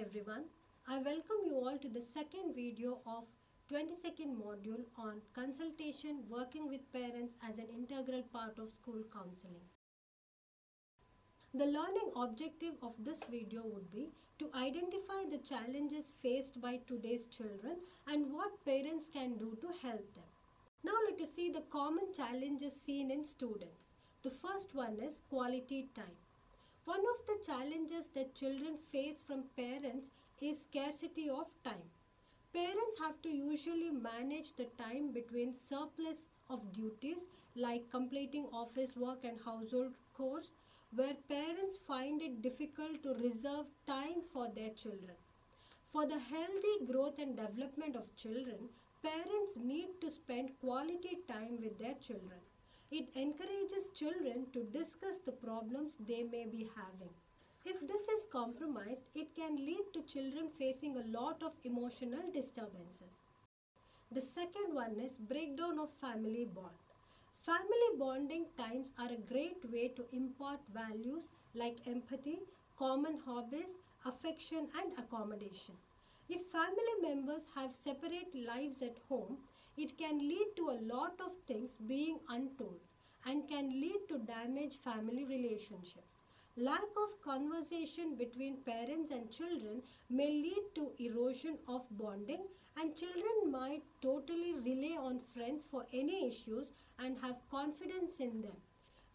everyone, I welcome you all to the second video of 22nd module on consultation working with parents as an integral part of school counseling. The learning objective of this video would be to identify the challenges faced by today's children and what parents can do to help them. Now let us see the common challenges seen in students. The first one is quality time. One of the challenges that children face from parents is scarcity of time. Parents have to usually manage the time between surplus of duties like completing office work and household chores, where parents find it difficult to reserve time for their children. For the healthy growth and development of children, parents need to spend quality time with their children. It encourages children to discuss the problems they may be having. If this is compromised, it can lead to children facing a lot of emotional disturbances. The second one is breakdown of family bond. Family bonding times are a great way to impart values like empathy, common hobbies, affection and accommodation. If family members have separate lives at home, it can lead to a lot of things being untold and can lead to damaged family relationships. Lack of conversation between parents and children may lead to erosion of bonding, and children might totally rely on friends for any issues and have confidence in them.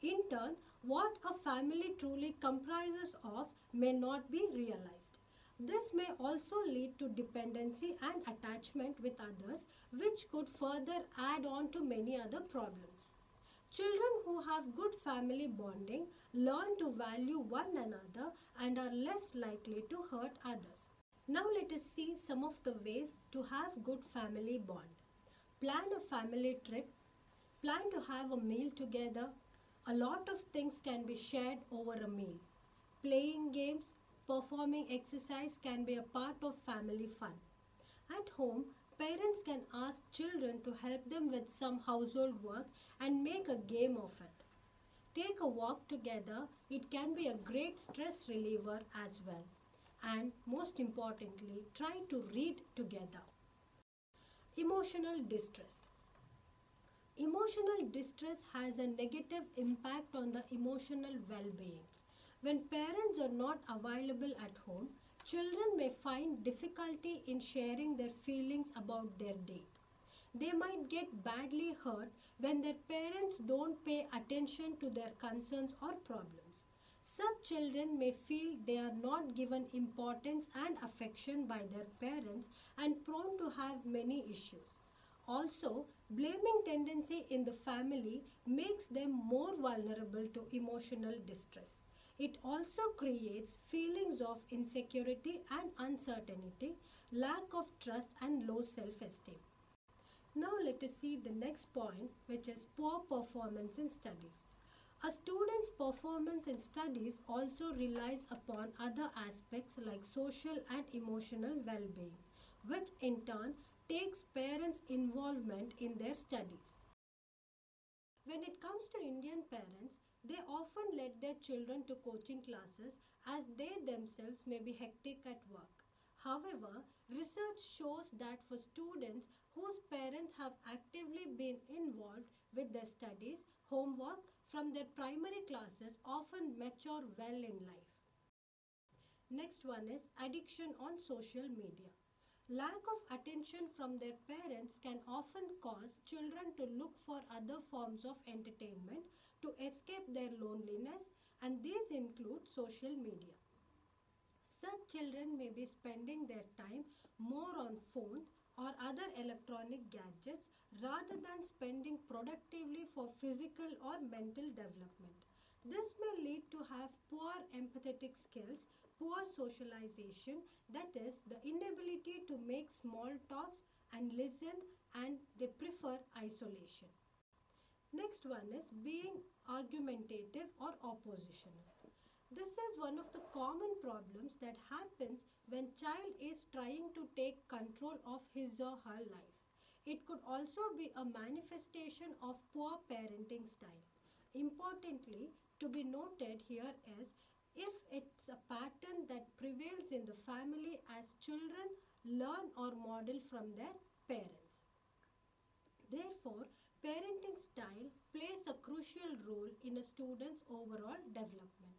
In turn, what a family truly comprises of may not be realized. This may also lead to dependency and attachment with others, which could further add on to many other problems. Children who have good family bonding learn to value one another and are less likely to hurt others. Now let us see some of the ways to have good family bond. Plan a family trip. Plan to have a meal together. A lot of things can be shared over a meal. Playing games, performing exercise can be a part of family fun. At home, parents can ask children to help them with some household work and make a game of it. Take a walk together. It can be a great stress reliever as well. And most importantly, try to read together. Emotional distress. Emotional distress has a negative impact on the emotional well-being. When parents are not available at home, children may find difficulty in sharing their feelings about their day. They might get badly hurt when their parents don't pay attention to their concerns or problems. Such children may feel they are not given importance and affection by their parents and prone to have many issues. Also, blaming tendency in the family makes them more vulnerable to emotional distress. It also creates feelings of insecurity and uncertainty, lack of trust and low self-esteem. Now let us see the next point, which is poor performance in studies. A student's performance in studies also relies upon other aspects like social and emotional well-being, which in turn takes parents' involvement in their studies. When it comes to Indian parents, they often let their children to coaching classes as they themselves may be hectic at work. However, research shows that for students whose parents have actively been involved with their studies, homework from their primary classes often mature well in life. Next one is addiction on social media. Lack of attention from their parents can often cause children to look for other forms of entertainment to escape their loneliness, and these include social media. Such children may be spending their time more on phones or other electronic gadgets rather than spending productively for physical or mental development. This may lead to have poor empathetic skills, poor socialization, that is, the inability to make small talks and listen, and they prefer isolation. Next one is being argumentative or oppositional. This is one of the common problems that happens when child is trying to take control of his or her life. It could also be a manifestation of poor parenting style. Importantly, to be noted here is if it's a pattern that prevails in the the family as children learn or model from their parents. Therefore, parenting style plays a crucial role in a student's overall development.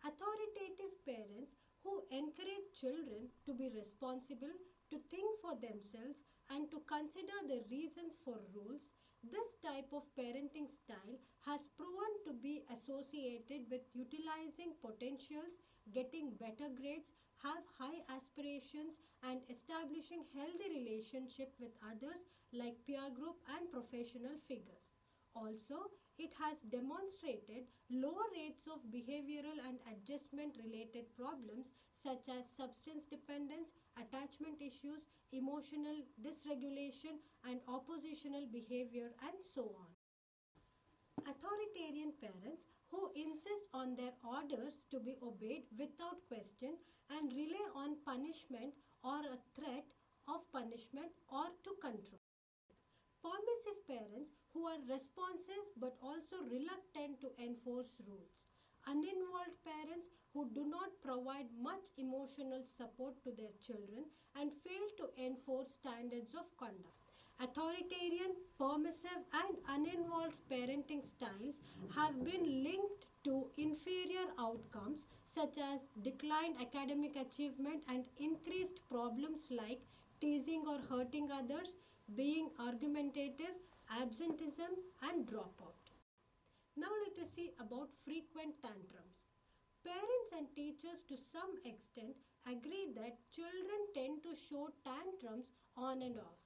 Authoritative parents who encourage children to be responsible, to think for themselves, and to consider the reasons for rules, this type of parenting style has proven to be associated with utilizing potentials, getting better grades, have high aspirations, and establishing healthy relationship with others like peer group and professional figures. Also, it has demonstrated lower rates of behavioral and adjustment related problems such as substance dependence, attachment issues, emotional dysregulation, and oppositional behavior, and so on. Authoritarian parents who insist on their orders to be obeyed without question and rely on punishment or a threat of punishment or to control. Permissive parents who are responsive but also reluctant to enforce rules. Uninvolved parents who do not provide much emotional support to their children and fail to enforce standards of conduct. Authoritarian, permissive, and uninvolved parenting styles have been linked to inferior outcomes such as declined academic achievement and increased problems like teasing or hurting others, being argumentative, absenteeism, and dropout. Now let us see about frequent tantrums. Parents and teachers to some extent agree that children tend to show tantrums on and off.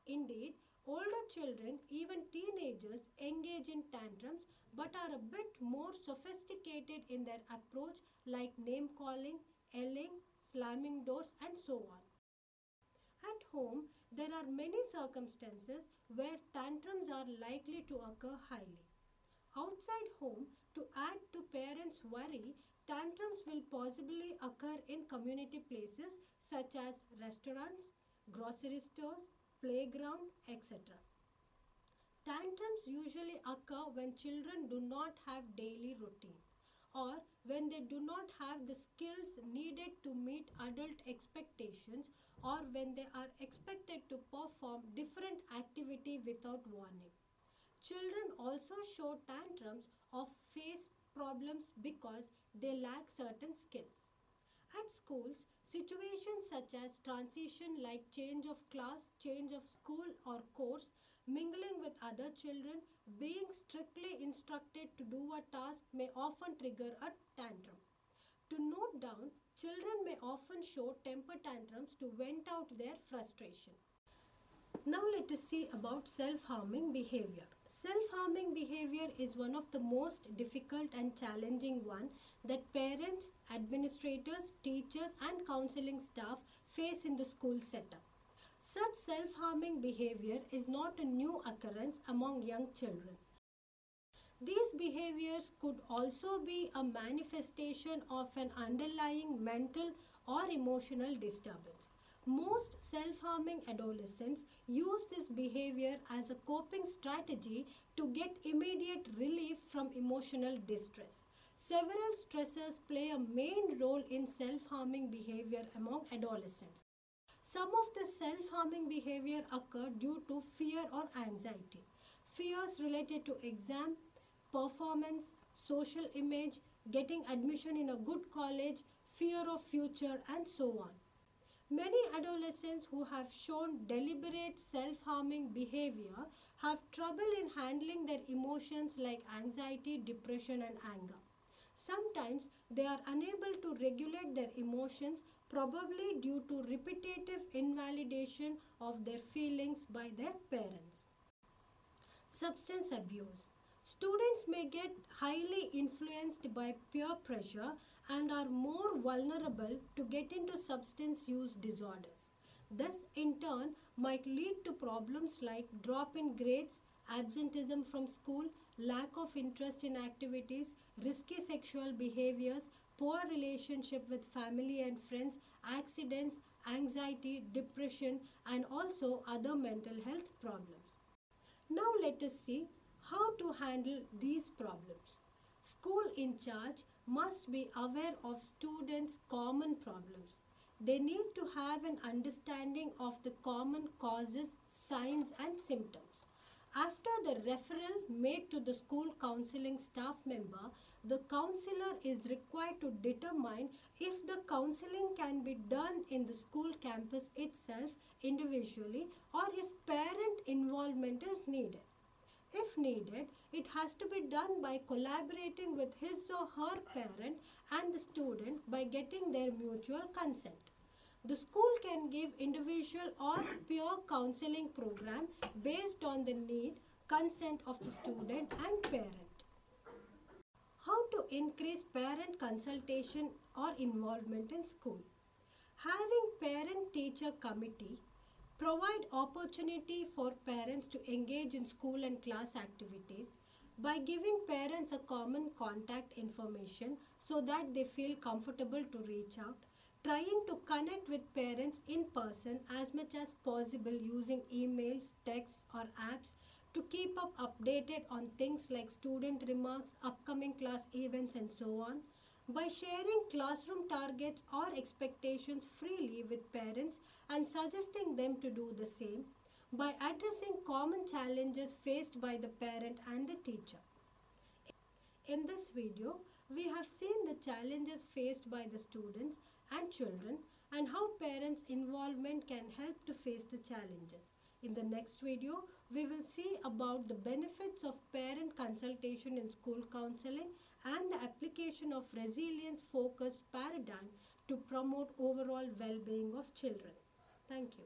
Indeed, older children, even teenagers, engage in tantrums but are a bit more sophisticated in their approach like name calling, yelling, slamming doors, and so on. At home, there are many circumstances where tantrums are likely to occur highly. Outside home, to add to parents' worry, tantrums will possibly occur in community places such as restaurants, grocery stores, playground, etc. Tantrums usually occur when children do not have daily routine or when they do not have the skills needed to meet adult expectations or when they are expected to perform different activity without warning. Children also show tantrums or face problems because they lack certain skills. At schools, situations such as transition like change of class, change of school or course, mingling with other children, being strictly instructed to do a task may often trigger a tantrum. To note down, children may often show temper tantrums to vent out their frustration. Now let us see about self-harming behavior. Self-harming behavior is one of the most difficult and challenging one that parents, administrators, teachers and counseling staff face in the school setup. Such self-harming behavior is not a new occurrence among young children. These behaviors could also be a manifestation of an underlying mental or emotional disturbance. Most self-harming adolescents use this behavior as a coping strategy to get immediate relief from emotional distress. Several stressors play a main role in self-harming behavior among adolescents. Some of the self-harming behavior occur due to fear or anxiety. Fears related to exam, performance, social image, getting admission in a good college, fear of future, and so on. Many adolescents who have shown deliberate self-harming behavior have trouble in handling their emotions like anxiety, depression, and anger. Sometimes they are unable to regulate their emotions, probably due to repetitive invalidation of their feelings by their parents. Substance abuse. Students may get highly influenced by peer pressure and are more vulnerable to get into substance use disorders. This in turn might lead to problems like drop in grades, absenteeism from school, lack of interest in activities, risky sexual behaviors, poor relationship with family and friends, accidents, anxiety, depression, and also other mental health problems. Now let us see how to handle these problems. School in charge must be aware of students' common problems. They need to have an understanding of the common causes, signs, and symptoms. After the referral made to the school counseling staff member, the counselor is required to determine if the counseling can be done in the school campus itself individually or if parent involvement is needed. If needed, it has to be done by collaborating with his or her parent and the student by getting their mutual consent. The school can give individual or peer counseling program based on the need, consent of the student and parent. How to increase parent consultation or involvement in school? Having parent-teacher committee provide opportunity for parents to engage in school and class activities by giving parents a common contact information so that they feel comfortable to reach out, trying to connect with parents in person as much as possible using emails, texts or apps to keep up updated on things like student remarks, upcoming class events and so on, by sharing classroom targets or expectations freely with parents and suggesting them to do the same, by addressing common challenges faced by the parent and the teacher. In this video, we have seen the challenges faced by the students and children and how parents' involvement can help to face the challenges. In the next video, we will see about the benefits of parent consultation in school counseling and the application of resilience-focused paradigm to promote overall well-being of children. Thank you.